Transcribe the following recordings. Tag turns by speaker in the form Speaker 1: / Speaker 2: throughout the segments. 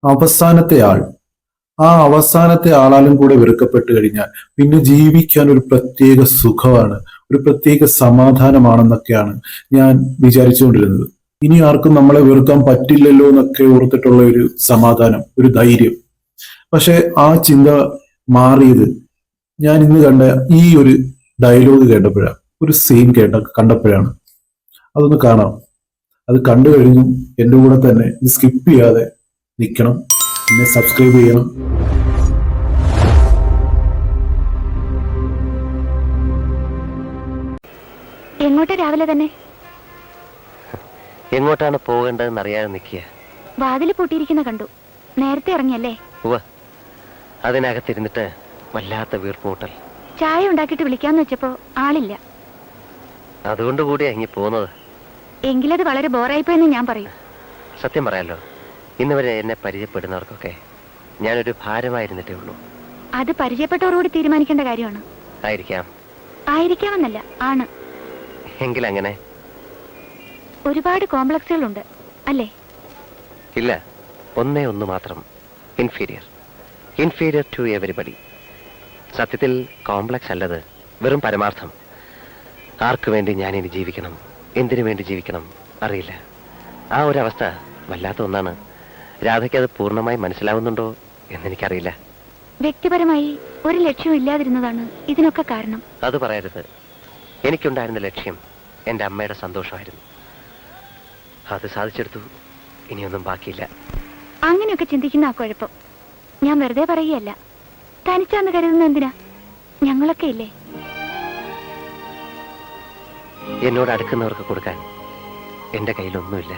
Speaker 1: അവസാനത്തെ ആൾ, ആ അവസാനത്തെ ആളാലും കൂടെ വെറുക്കപ്പെട്ട് കഴിഞ്ഞാൽ പിന്നെ ജീവിക്കാൻ ഒരു പ്രത്യേക സുഖമാണ്, ഒരു പ്രത്യേക സമാധാനമാണെന്നൊക്കെയാണ് ഞാൻ വിചാരിച്ചുകൊണ്ടിരുന്നത്. ഇനി ആർക്കും നമ്മളെ വെറുക്കാൻ പറ്റില്ലല്ലോ എന്നൊക്കെ ഓർത്തിട്ടുള്ള ഒരു സമാധാനം, ഒരു ധൈര്യം. പക്ഷെ ആ ചിന്ത മാറിയത് ഞാൻ ഇന്ന് കണ്ട ഈ ഒരു ഡയലോഗ് കേട്ടപ്പോഴാണ്, ഒരു സീൻ കണ്ടപ്പോഴാണ്. അതൊന്ന് കാണാം. അത് കണ്ടു കഴിഞ്ഞു എൻ്റെ കൂടെ തന്നെ ഇത് സ്കിപ്പ് ചെയ്യാതെ നിൽക്കണം, എന്നെ സബ്സ്ക്രൈബ് ചെയ്യണം.
Speaker 2: എങ്ങോട്ടാ രാവിലെ തന്നെ?
Speaker 3: എങ്ങോട്ടാണ് പോകേണ്ടതെന്ന് അറിയാതെ നിൽക്കുക.
Speaker 2: വാതിൽ പൂട്ടിയിരിക്കുന്ന കണ്ടു. നേരത്തെ ഇറങ്ങിയല്ലേ?
Speaker 3: അതിനകത്തിരുന്നിട്ട് വല്ലാത്ത വീർപ്പൂട്ടൽ.
Speaker 2: ചായ ഉണ്ടാക്കിയിട്ട് വിളിക്കാന്ന് വെച്ചപ്പോ ആളില്ല.
Speaker 3: അതുകൊണ്ട് കൂടി ഇറങ്ങി പോകുന്നത്.
Speaker 2: എങ്കിലത് വളരെ ബോറായിപ്പോയെന്ന് ഞാൻ പറയും.
Speaker 3: സത്യം പറയാലോ, ഇന്ന് വരെ എന്നെ പരിചയപ്പെടുന്നവർക്കൊക്കെ ഞാനൊരു ഭാരമായിരുന്നിട്ടേ ഉള്ളൂ.
Speaker 2: അത് പരിചയപ്പെട്ടവരോട് തീരുമാനിക്കേണ്ട കാര്യമാണ്. ആയിരിക്കാമെന്നല്ല, ആണ്.
Speaker 3: എങ്കിലങ്ങനെ
Speaker 2: ഒരുപാട് കോംപ്ലക്സുകളുണ്ട് അല്ലേ?
Speaker 3: ഇല്ല, ഒന്നേ ഒന്ന് മാത്രം. Inferior to everybody. സത്യത്തിൽ കോംപ്ലക്സ് അല്ലത്, വെറും പരമാർത്ഥം. ആർക്കു വേണ്ടി ഞാനിനി ജീവിക്കണം, എന്തിനു വേണ്ടി ജീവിക്കണം അറിയില്ല. ആ ഒരു അവസ്ഥ വല്ലാത്ത ഒന്നാണ്. രാധയ്ക്ക് അത് പൂർണ്ണമായി മനസ്സിലാവുന്നുണ്ടോ എന്നെനിക്കറിയില്ല.
Speaker 2: വ്യക്തിപരമായി ഒരു ലക്ഷ്യവും ഇല്ലാതിരുന്നതാണ് ഇതിനൊക്കെ കാരണം.
Speaker 3: അത് പറയരുത്. എനിക്കുണ്ടായിരുന്ന ലക്ഷ്യം എൻ്റെ അമ്മയുടെ സന്തോഷമായിരുന്നു. അത് സാധിച്ചെടുത്തു. ഇനിയൊന്നും ബാക്കിയില്ല.
Speaker 2: അങ്ങനെയൊക്കെ ചിന്തിക്കുന്ന ആ കുഴപ്പം. ഞാൻ വെറുതെ പറയുകയല്ല. തനിച്ചാന്ന് കരുതുന്ന എന്തിനാ? ഞങ്ങളൊക്കെ ഇല്ലേ?
Speaker 3: എന്നോട് അടുക്കുന്നവർക്ക് കൊടുക്കാൻ എൻ്റെ കയ്യിലൊന്നുമില്ല.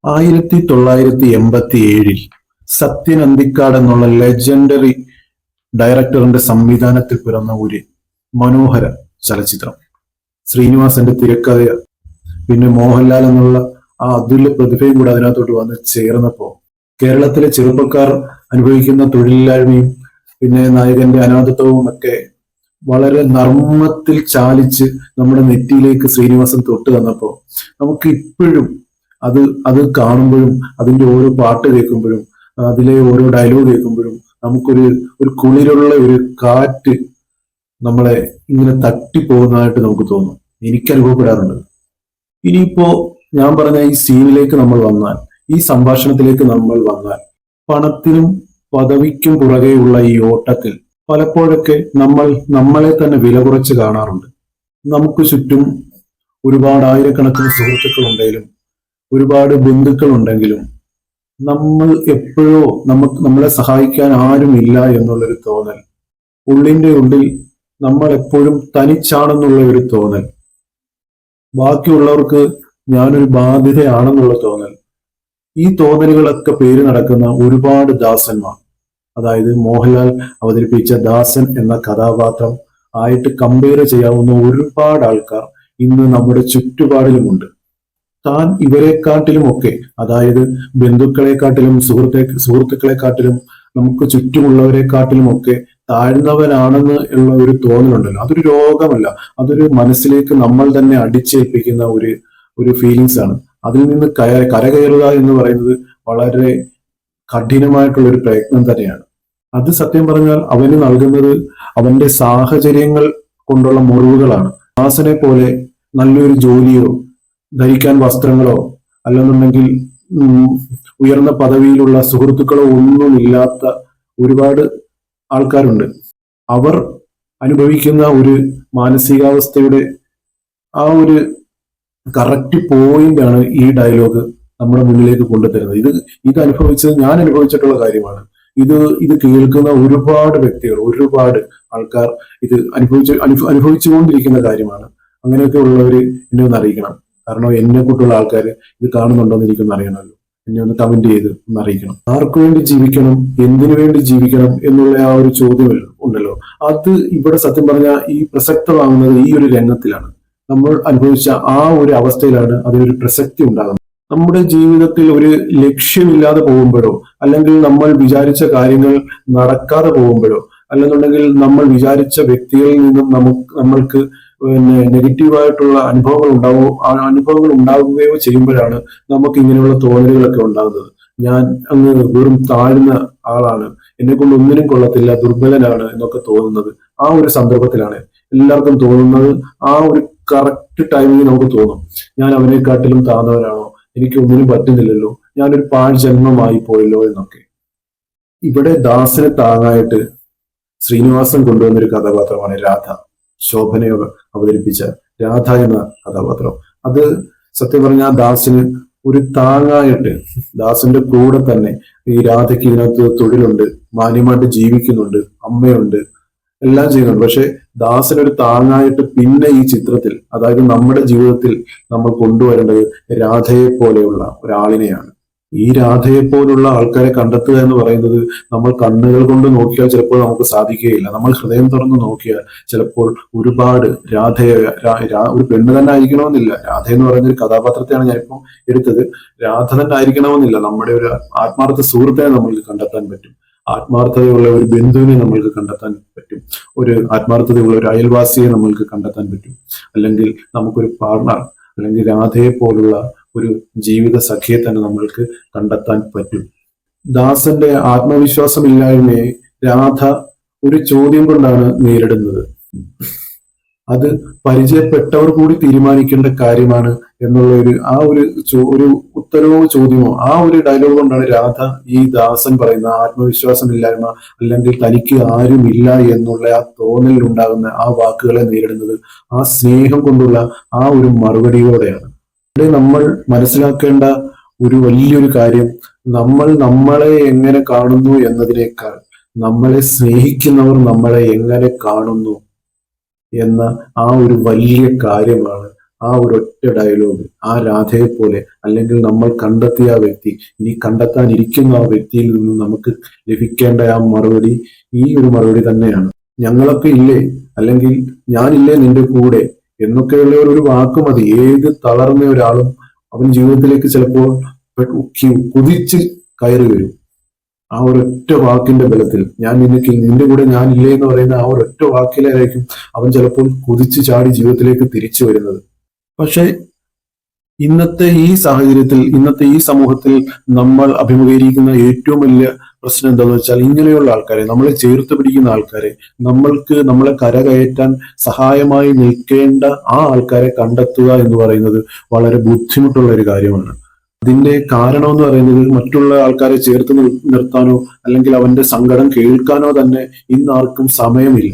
Speaker 1: ആയിരത്തി 1987 സത്യൻ അന്തിക്കാട് എന്നുള്ള ലെജൻഡറി ഡയറക്ടറിന്റെ സംവിധാനത്തിൽ പിറന്ന ഒരു മനോഹര ചലച്ചിത്രം. ശ്രീനിവാസന്റെ തിരക്കഥ, പിന്നെ മോഹൻലാൽ എന്നുള്ള ആ അതുല്യ പ്രതിഭയും കൂടെ അതിനകത്തോട്ട് വന്ന് ചേർന്നപ്പോ കേരളത്തിലെ ചെറുപ്പക്കാർ അനുഭവിക്കുന്ന തൊഴിലില്ലായ്മയും പിന്നെ നായകന്റെ അനാഥത്വവും ഒക്കെ വളരെ നർമ്മത്തിൽ ചാലിച്ച് നമ്മുടെ നെറ്റിയിലേക്ക് ശ്രീനിവാസൻ തൊട്ട് തന്നപ്പോ നമുക്ക് ഇപ്പോഴും അത് അത് കാണുമ്പോഴും അതിന്റെ ഓരോ പാട്ട് കേൾക്കുമ്പോഴും അതിലെ ഓരോ ഡയലോഗ് കേൾക്കുമ്പോഴും നമുക്കൊരു ഒരു കുളിരുള്ള ഒരു കാറ്റ് നമ്മളെ ഇങ്ങനെ തട്ടിപ്പോകുന്നതായിട്ട് നമുക്ക് തോന്നും. എനിക്ക് അനുഭവപ്പെടാറുണ്ട്. ഇനിയിപ്പോ ഞാൻ പറഞ്ഞ ഈ സീനിലേക്ക് നമ്മൾ വന്നാൽ, ഈ സംഭാഷണത്തിലേക്ക് നമ്മൾ വന്നാൽ, പണത്തിനും പദവിക്കും പുറകെയുള്ള ഈ ഓട്ടത്തിൽ പലപ്പോഴൊക്കെ നമ്മൾ നമ്മളെ തന്നെ വില കുറച്ച് കാണാറുണ്ട്. നമുക്ക് ചുറ്റും ഒരുപാട് ആയിരക്കണക്കിന് സുഹൃത്തുക്കൾ ഉണ്ടെങ്കിലും ഒരുപാട് ബന്ധുക്കൾ ഉണ്ടെങ്കിലും നമ്മൾ എപ്പോഴോ നമ്മളെ സഹായിക്കാൻ ആരുമില്ല എന്നുള്ളൊരു തോന്നൽ, ഉള്ളിന്റെ ഉള്ളിൽ നമ്മൾ എപ്പോഴും തനിച്ചാണെന്നുള്ള ഒരു തോന്നൽ, ബാക്കിയുള്ളവർക്ക് ഞാനൊരു ബാധ്യതയാണെന്നുള്ള തോന്നൽ, ഈ തോന്നലുകളൊക്കെ പേര് നടക്കുന്ന ഒരുപാട് ദാസന്മാർ, അതായത് മോഹൻലാൽ അവതരിപ്പിച്ച ദാസൻ എന്ന കഥാപാത്രം ആയിട്ട് കമ്പയർ ചെയ്യാവുന്ന ഒരുപാട് ആൾക്കാർ ഇന്ന് നമ്മുടെ ചുറ്റുപാടിലുമുണ്ട്. താൻ ഇവരെക്കാട്ടിലുമൊക്കെ, അതായത് ബന്ധുക്കളെക്കാട്ടിലും സുഹൃത്തുക്കളെക്കാട്ടിലും നമുക്ക് ചുറ്റുമുള്ളവരെക്കാട്ടിലുമൊക്കെ താഴ്ന്നവനാണെന്ന് ഉള്ള ഒരു തോന്നലുണ്ടല്ലോ, അതൊരു രോഗമല്ല, അതൊരു മനസ്സിലേക്ക് നമ്മൾ തന്നെ അടിച്ചേൽപ്പിക്കുന്ന ഒരു ഫീലിങ്സ് ആണ്. അതിൽ നിന്ന് കരകയറുക എന്ന് പറയുന്നത് വളരെ കഠിനമായിട്ടുള്ള ഒരു പ്രയത്നം തന്നെയാണ്. അത് സത്യം പറഞ്ഞാൽ അവന് നൽകുന്നത് അവന്റെ സാഹചര്യങ്ങൾ കൊണ്ടുള്ള മുറിവുകളാണ്. ദാസനെ പോലെ നല്ലൊരു ജോലിയോ ധരിക്കാൻ വസ്ത്രങ്ങളോ അല്ലെന്നുണ്ടെങ്കിൽ ഉയർന്ന പദവിയിലുള്ള സുഹൃത്തുക്കളോ ഒന്നുമില്ലാത്ത ഒരുപാട് ആൾക്കാരുണ്ട്. അവർ അനുഭവിക്കുന്ന ഒരു മാനസികാവസ്ഥയുടെ ആ ഒരു കറക്റ്റ് പോയിന്റ് ആണ് ഈ ഡയലോഗ് നമ്മുടെ മുന്നിലേക്ക് കൊണ്ടുതരുന്നത്. ഇത് അനുഭവിച്ചത് ഞാൻ അനുഭവിച്ചിട്ടുള്ള കാര്യമാണ്. ഇത് കേൾക്കുന്ന ഒരുപാട് വ്യക്തികൾ, ഒരുപാട് ആൾക്കാർ ഇത് അനുഭവിച്ചുകൊണ്ടിരിക്കുന്ന കാര്യമാണ്. അങ്ങനെയൊക്കെ ഉള്ളവര് എന്നെ ഒന്ന് അറിയിക്കണം. കാരണം എന്നെ കൂട്ടുള്ള ആൾക്കാർ ഇത് കാണുന്നുണ്ടോ എന്ന് എനിക്കൊന്ന് അറിയണമല്ലോ. എന്നെ ഒന്ന് കമന്റ് ചെയ്ത് ഒന്ന് അറിയിക്കണം. ആർക്കു വേണ്ടി ജീവിക്കണം, എന്തിനു വേണ്ടി ജീവിക്കണം എന്നുള്ള ആ ഒരു ചോദ്യം ഉണ്ടല്ലോ, അത് ഇവിടെ സത്യം പറഞ്ഞാൽ ഈ പ്രസക്തമാകുന്നത് ഈ ഒരു രംഗത്തിലാണ്. നമ്മൾ അനുഭവിച്ച ആ ഒരു അവസ്ഥയിലാണ് അതിനൊരു പ്രസക്തി ഉണ്ടാകുന്നത്. നമ്മുടെ ജീവിതത്തിൽ ഒരു ലക്ഷ്യമില്ലാതെ പോകുമ്പോഴോ അല്ലെങ്കിൽ നമ്മൾ വിചാരിച്ച കാര്യങ്ങൾ നടക്കാതെ പോകുമ്പോഴോ അല്ലെന്നുണ്ടെങ്കിൽ നമ്മൾ വിചാരിച്ച വ്യക്തികളിൽ നിന്നും നമ്മൾക്ക് നെഗറ്റീവായിട്ടുള്ള അനുഭവങ്ങൾ ഉണ്ടാവുകയോ ചെയ്യുമ്പോഴാണ് നമുക്ക് ഇങ്ങനെയുള്ള തോന്നലുകളൊക്കെ ഉണ്ടാകുന്നത്. ഞാൻ അങ്ങ് വെറും താഴ്ന്ന ആളാണ്, എന്നെ കൊണ്ട് ഒന്നിനും കൊള്ളത്തില്ല, ദുർബലനാണ് എന്നൊക്കെ തോന്നുന്നത് ആ ഒരു സന്ദർഭത്തിലാണ്. എല്ലാവർക്കും തോന്നുന്നത് ആ ഒരു കറക്റ്റ് ടൈമിൽ നമുക്ക് തോന്നും, ഞാൻ അവനെക്കാട്ടിലും താഴ്ന്നവനാണോ, എനിക്ക് ഒന്നിനും പറ്റുന്നില്ലല്ലോ, ഞാനൊരു പാഴ് ജന്മമായി പോയല്ലോ എന്നൊക്കെ. ഇവിടെ ദാസനെ താങ്ങായിട്ട് ശ്രീനിവാസൻ കൊണ്ടുവന്നൊരു കഥാപാത്രമാണ് രാധ. ശോഭനയെ അവതരിപ്പിച്ച രാധ എന്ന കഥാപാത്രം. അത് സത്യം പറഞ്ഞാൽ ദാസിന് ഒരു താങ്ങായിട്ട്, ദാസിന്റെ കൂടെ തന്നെ ഈ രാധയ്ക്ക് ഇതിനകത്ത് തൊഴിലുണ്ട്, മാന്യമായിട്ട് ജീവിക്കുന്നുണ്ട്, അമ്മയുണ്ട്, എല്ലാം ചെയ്യുന്നുണ്ട്. പക്ഷെ ദാസനൊരു താങ്ങായിട്ട് പിന്നെ ഈ ചിത്രത്തിൽ, അതായത് നമ്മുടെ ജീവിതത്തിൽ നമ്മൾ കൊണ്ടുവരേണ്ടത് രാധയെ പോലെയുള്ള ഒരാളിനെയാണ്. ഈ രാധയെ പോലുള്ള ആൾക്കാരെ കണ്ടെത്തുക എന്ന് പറയുന്നത് നമ്മൾ കണ്ണുകൾ കൊണ്ട് നോക്കിയാൽ ചിലപ്പോൾ നമുക്ക് സാധിക്കുകയില്ല. നമ്മൾ ഹൃദയം തുറന്ന് നോക്കിയാൽ ചിലപ്പോൾ ഒരുപാട് ഒരു പെണ്ണ് തന്നെ ആയിരിക്കണമെന്നില്ല. രാധ എന്ന് പറയുന്ന ഒരു കഥാപാത്രത്തെയാണ് ഞാനിപ്പം എടുത്തത്. രാധ തന്നെ ആയിരിക്കണമെന്നില്ല. നമ്മുടെ ഒരു ആത്മാർത്ഥ സുഹൃത്തിനെ നമ്മൾക്ക് കണ്ടെത്താൻ പറ്റും, ആത്മാർത്ഥതയുള്ള ഒരു ബന്ധുവിനെ നമ്മൾക്ക് കണ്ടെത്താൻ പറ്റും, ഒരു ആത്മാർത്ഥതയുള്ള ഒരു അയൽവാസിയെ നമ്മൾക്ക് കണ്ടെത്താൻ പറ്റും, അല്ലെങ്കിൽ നമുക്കൊരു പാർട്ണർ, അല്ലെങ്കിൽ രാധയെ പോലുള്ള ഒരു ജീവിത സഖിയെ തന്നെ നമ്മൾക്ക് കണ്ടെത്താൻ പറ്റും. ദാസന്റെ ആത്മവിശ്വാസമില്ലായ്മയെ രാധ ഒരു ചോദ്യം കൊണ്ടാണ് നേരിടുന്നത്. അത് പരിചയപ്പെട്ടവർ കൂടി തീരുമാനിക്കേണ്ട കാര്യമാണ് എന്നുള്ള ഒരു ഉത്തരവോ ചോദ്യമോ ആ ഒരു ഡയലോഗ് കൊണ്ടാണ് രാധ ഈ ദാസൻ പറയുന്ന ആത്മവിശ്വാസമില്ലായ്മ, അല്ലെങ്കിൽ തനിക്ക് ആരുമില്ല എന്നുള്ള ആ തോന്നലിൽ ഉണ്ടാകുന്ന ആ വാക്കുകളെ നേരിടുന്നത് ആ സ്നേഹം കൊണ്ടുള്ള ആ ഒരു മറുപടിയോടെയാണ്. ഇവിടെ നമ്മൾ മനസ്സിലാക്കേണ്ട ഒരു വലിയൊരു കാര്യം, നമ്മൾ നമ്മളെ എങ്ങനെ കാണുന്നു എന്നതിനേക്കാൾ നമ്മളെ സ്നേഹിക്കുന്നവർ നമ്മളെ എങ്ങനെ കാണുന്നു എന്ന ആ ഒരു വലിയ കാര്യമാണ് ആ ഒരൊറ്റ ഡയലോഗ്. ആ രാധയെ പോലെ, അല്ലെങ്കിൽ നമ്മൾ കണ്ടെത്തിയ ആ വ്യക്തി, ഇനി കണ്ടെത്താനിരിക്കുന്ന ആ വ്യക്തിയിൽ നിന്ന് നമുക്ക് ലഭിക്കേണ്ട ആ മറുപടി ഈ ഒരു മറുപടി തന്നെയാണ്. ഞങ്ങളൊക്കെ ഇല്ലേ, അല്ലെങ്കിൽ ഞാനില്ലേ നിന്റെ കൂടെ എന്നൊക്കെയുള്ള ഒരു വാക്ക് മതി. ഏത് തളർന്ന ഒരാളും അവൻ ജീവിതത്തിലേക്ക് ചിലപ്പോൾ കുതിച്ച് കയറി വരും. ആ ഒരൊറ്റ വാക്കിന്റെ ബലത്തിൽ, നിന്റെ കൂടെ ഞാനില്ലേ എന്ന് പറയുന്ന ആ ഒരൊറ്റ വാക്കിലായിരിക്കും അവൻ ചിലപ്പോൾ കുതിച്ചു ചാടി ജീവിതത്തിലേക്ക് തിരിച്ചു വരുന്നത്. പക്ഷെ ഇന്നത്തെ ഈ സാഹചര്യത്തിൽ, ഇന്നത്തെ ഈ സമൂഹത്തിൽ നമ്മൾ അഭിമുഖീകരിക്കുന്ന ഏറ്റവും വലിയ പ്രശ്നം എന്താണെന്ന് വെച്ചാൽ, ഇങ്ങനെയുള്ള ആൾക്കാരെ, നമ്മളെ ചേർത്ത് പിടിക്കുന്ന ആൾക്കാരെ, നമ്മളെ കരകയറ്റാൻ സഹായമായി നിൽക്കേണ്ട ആ ആൾക്കാരെ കണ്ടെത്തുക എന്ന് പറയുന്നത് വളരെ ബുദ്ധിമുട്ടുള്ള ഒരു കാര്യമാണ്. അതിന്റെ കാരണം എന്ന് പറയുന്നത്, മറ്റുള്ള ആൾക്കാരെ ചേർത്ത് നിർത്താനോ അല്ലെങ്കിൽ അവന്റെ സങ്കടം കേൾക്കാനോ തന്നെ ഇന്ന് ആർക്കും സമയമില്ല.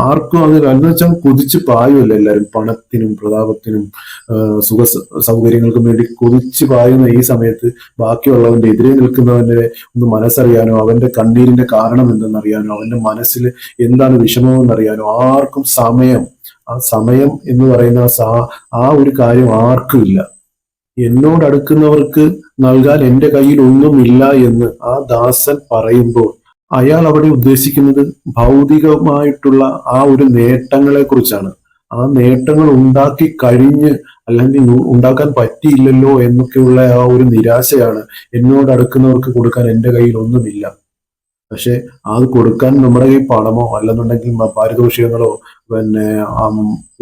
Speaker 1: ആർക്കും അത് എന്ന് വെച്ചാൽ കുതിച്ച് പായുമല്ല എല്ലാവരും. പണത്തിനും പ്രതാപത്തിനും സുഖ സൗകര്യങ്ങൾക്കും വേണ്ടി കുതിച്ച് പായുന്ന ഈ സമയത്ത് ബാക്കിയുള്ളവന്റെ എതിരെ നിൽക്കുന്നവന്റെ ഒന്ന് മനസ്സറിയാനോ, അവന്റെ കണ്ണീരിന്റെ കാരണം എന്തെന്നറിയാനോ, അവന്റെ മനസ്സിൽ എന്താണ് വിഷമമെന്നറിയാനോ ആർക്കും ആ സമയം എന്ന് പറയുന്ന ആ ഒരു കാര്യം ആർക്കും ഇല്ല. എന്നോട് അടുക്കുന്നവർക്ക് നൽകാൻ എന്റെ കയ്യിൽ ഒന്നുമില്ല എന്ന് ആ ദാസൻ പറയുമ്പോൾ അയാൾ അവിടെ ഉദ്ദേശിക്കുന്നത് ഭൗതികമായിട്ടുള്ള ആ ഒരു നേട്ടങ്ങളെ കുറിച്ചാണ്. ആ നേട്ടങ്ങൾ ഉണ്ടാക്കി കഴിഞ്ഞ്, അല്ലെങ്കിൽ ഉണ്ടാക്കാൻ പറ്റിയില്ലല്ലോ എന്നൊക്കെയുള്ള ആ ഒരു നിരാശയാണ് എന്നോട് അടുക്കുന്നവർക്ക് കൊടുക്കാൻ എന്റെ കയ്യിൽ ഒന്നുമില്ല. പക്ഷെ അത് കൊടുക്കാൻ നമ്മുടെ കയ്യിൽ പണമോ അല്ലെന്നുണ്ടെങ്കിൽ പാരിതോഷികങ്ങളോ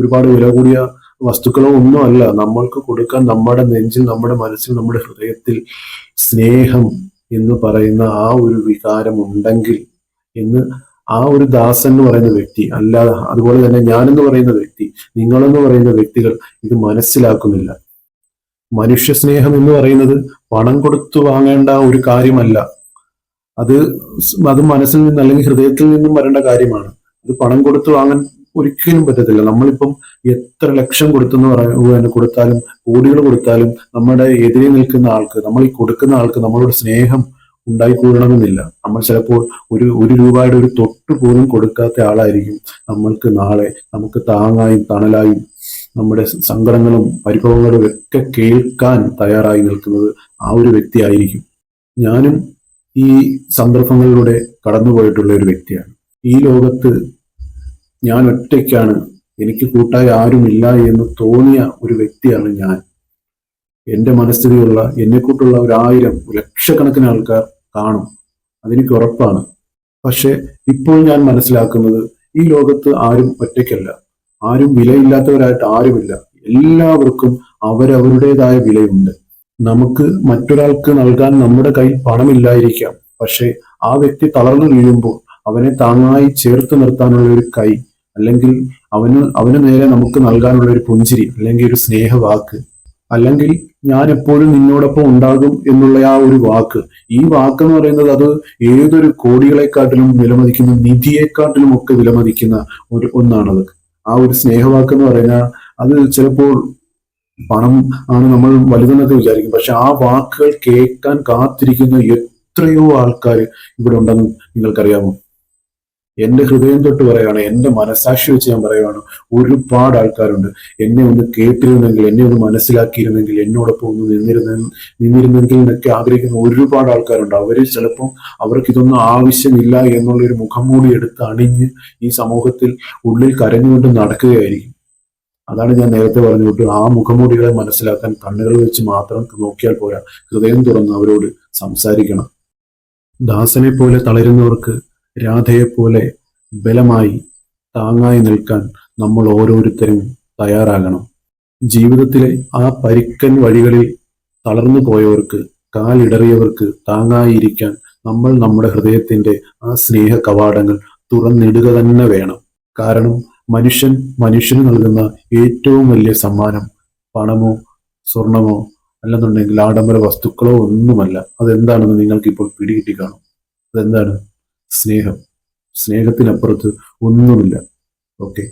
Speaker 1: ഒരുപാട് വില കൂടിയ വസ്തുക്കളോ ഒന്നും അല്ല നമ്മൾക്ക് കൊടുക്കാൻ. നമ്മുടെ നെഞ്ചിൽ, നമ്മുടെ മനസ്സിൽ, നമ്മുടെ ഹൃദയത്തിൽ സ്നേഹം എന്ന് പറയുന്ന ആ ഒരു വികാരം ഉണ്ടെങ്കിൽ എന്ന് ആ ഒരു ദാസൻ എന്ന് പറയുന്ന വ്യക്തി, അല്ലാതെ അതുപോലെ തന്നെ ഞാനെന്ന് പറയുന്ന വ്യക്തി, നിങ്ങളെന്ന് പറയുന്ന വ്യക്തികൾ ഇത് മനസ്സിലാക്കുന്നില്ല. മനുഷ്യ സ്നേഹം എന്ന് പറയുന്നത് പണം കൊടുത്തു വാങ്ങേണ്ട ഒരു കാര്യമല്ല. അത് മനസ്സിൽ നിന്ന് അല്ലെങ്കിൽ ഹൃദയത്തിൽ നിന്നും വരേണ്ട കാര്യമാണ്. അത് പണം കൊടുത്തു വാങ്ങാൻ ഒരിക്കലും പറ്റത്തില്ല. നമ്മളിപ്പം എത്ര ലക്ഷം കൊടുത്താലും കോടികൾ കൊടുത്താലും നമ്മുടെ എതിരെ നിൽക്കുന്ന ആൾക്ക്, നമ്മൾ ഈ കൊടുക്കുന്ന ആൾക്ക് നമ്മളോട് സ്നേഹം ഉണ്ടായിക്കൂടണമെന്നില്ല. നമ്മൾ ചിലപ്പോൾ ഒരു രൂപയുടെ ഒരു തൊട്ട് പോലും കൊടുക്കാത്ത ആളായിരിക്കും നമ്മൾക്ക് നാളെ നമുക്ക് താങ്ങായും തണലായും നമ്മുടെ സങ്കടങ്ങളും പരിഭവങ്ങളും ഒക്കെ കേൾക്കാൻ തയ്യാറായി നിൽക്കുന്നത് ആ ഒരു വ്യക്തി ആയിരിക്കും. ഞാനും ഈ സന്ദർഭങ്ങളിലൂടെ കടന്നുപോയിട്ടുള്ള ഒരു വ്യക്തിയാണ്. ഈ ലോകത്ത് ഞാൻ ഒറ്റയ്ക്കാണ്, എനിക്ക് കൂട്ടായി ആരുമില്ല എന്ന് തോന്നിയ ഒരു വ്യക്തിയാണ് ഞാൻ. എന്റെ മനസ്ഥിതിയുള്ള എന്നെക്കൂട്ടുള്ള 1000 ലക്ഷക്കണക്കിന് ആൾക്കാർ കാണും, അതെനിക്ക് ഉറപ്പാണ്. പക്ഷെ ഇപ്പോൾ ഞാൻ മനസ്സിലാക്കുന്നത്, ഈ ലോകത്ത് ആരും ഒറ്റയ്ക്കല്ല. ആരും വിലയില്ലാത്തവരായിട്ട് ആരുമില്ല. എല്ലാവർക്കും അവരവരുടേതായ വിലയുണ്ട്. നമുക്ക് മറ്റൊരാൾക്ക് നൽകാൻ നമ്മുടെ കയ്യിൽ പണമില്ലായിരിക്കാം, പക്ഷെ ആ വ്യക്തി തളർന്നു വീഴുമ്പോൾ അവനെ താങ്ങായി ചേർത്ത് നിർത്താനുള്ള ഒരു കൈ, അല്ലെങ്കിൽ അവന് നേരെ നമുക്ക് നൽകാനുള്ള ഒരു പുഞ്ചിരി, അല്ലെങ്കിൽ ഒരു സ്നേഹവാക്ക്, അല്ലെങ്കിൽ ഞാൻ എപ്പോഴും നിന്നോടൊപ്പം ഉണ്ടാകും എന്നുള്ള ആ ഒരു വാക്ക്. ഈ വാക്ക് എന്ന് പറയുന്നത് അത് ഏതൊരു കോടികളെക്കാട്ടിലും വിലമതിക്കുന്ന, നിധിയെക്കാട്ടിലും ഒക്കെ വിലമതിക്കുന്ന ഒന്നാണത്. ആ ഒരു സ്നേഹവാക്ക് എന്ന് പറഞ്ഞാൽ അത് ചിലപ്പോൾ പണം ആണ് നമ്മൾ വലുതെന്നൊക്കെ വിചാരിക്കും, പക്ഷെ ആ വാക്കുകൾ കേൾക്കാൻ കാത്തിരിക്കുന്ന എത്രയോ ആൾക്കാർ ഇവിടെ ഉണ്ടെന്ന് നിങ്ങൾക്കറിയാമോ? എന്റെ ഹൃദയം തൊട്ട് പറയാണ്, എന്റെ മനസാക്ഷി വെച്ച് ഞാൻ പറയുവാണ്, ഒരുപാട് ആൾക്കാരുണ്ട്. എന്നെ ഒന്ന് കേട്ടിരുന്നെങ്കിൽ, എന്നെ ഒന്ന് മനസ്സിലാക്കിയിരുന്നെങ്കിൽ, എന്നോടൊപ്പം ഒന്ന് നിന്നിരുന്നെങ്കിൽ എന്നൊക്കെ ആഗ്രഹിക്കുന്ന ഒരുപാട് ആൾക്കാരുണ്ട്. അവര് ചിലപ്പോൾ അവർക്ക് ഇതൊന്നും ആവശ്യമില്ല എന്നുള്ളൊരു മുഖംമൂടി എടുത്ത് അണിഞ്ഞ് ഈ സമൂഹത്തിൽ ഉള്ളിൽ കരഞ്ഞുകൊണ്ട് നടക്കുകയായിരിക്കും. അതാണ് ഞാൻ നേരത്തെ പറഞ്ഞുകൊണ്ട്, ആ മുഖംമൂടികളെ മനസ്സിലാക്കാൻ കണ്ണുകൾ വെച്ച് മാത്രം നോക്കിയാൽ പോരാ, ഹൃദയം തുറന്ന് അവരോട് സംസാരിക്കണം. ദാസനെ പോലെ തളരുന്നവർക്ക് രാധയെപ്പോലെ ബലമായി താങ്ങായി നിൽക്കാൻ നമ്മൾ ഓരോരുത്തരും തയ്യാറാകണം. ജീവിതത്തിലെ ആ പരിക്കൻ വഴികളിൽ തളർന്നു പോയവർക്ക്, കാലിടറിയവർക്ക് താങ്ങായിരിക്കാൻ നമ്മൾ നമ്മുടെ ഹൃദയത്തിന്റെ ആ സ്നേഹ കവാടങ്ങൾ തുറന്നിടുക തന്നെ വേണം. കാരണം മനുഷ്യന് നൽകുന്ന ഏറ്റവും വലിയ സമ്മാനം പണമോ സ്വർണമോ അല്ലെന്നുണ്ടെങ്കിൽ ആഡംബര വസ്തുക്കളോ ഒന്നുമല്ല. അതെന്താണെന്ന് നിങ്ങൾക്ക് ഇപ്പോൾ പിടികിട്ടി കാണും. അതെന്താണ്? സ്നേഹം. സ്നേഹത്തിനപ്പുറത്ത് ഒന്നുമില്ല. ഓക്കെ.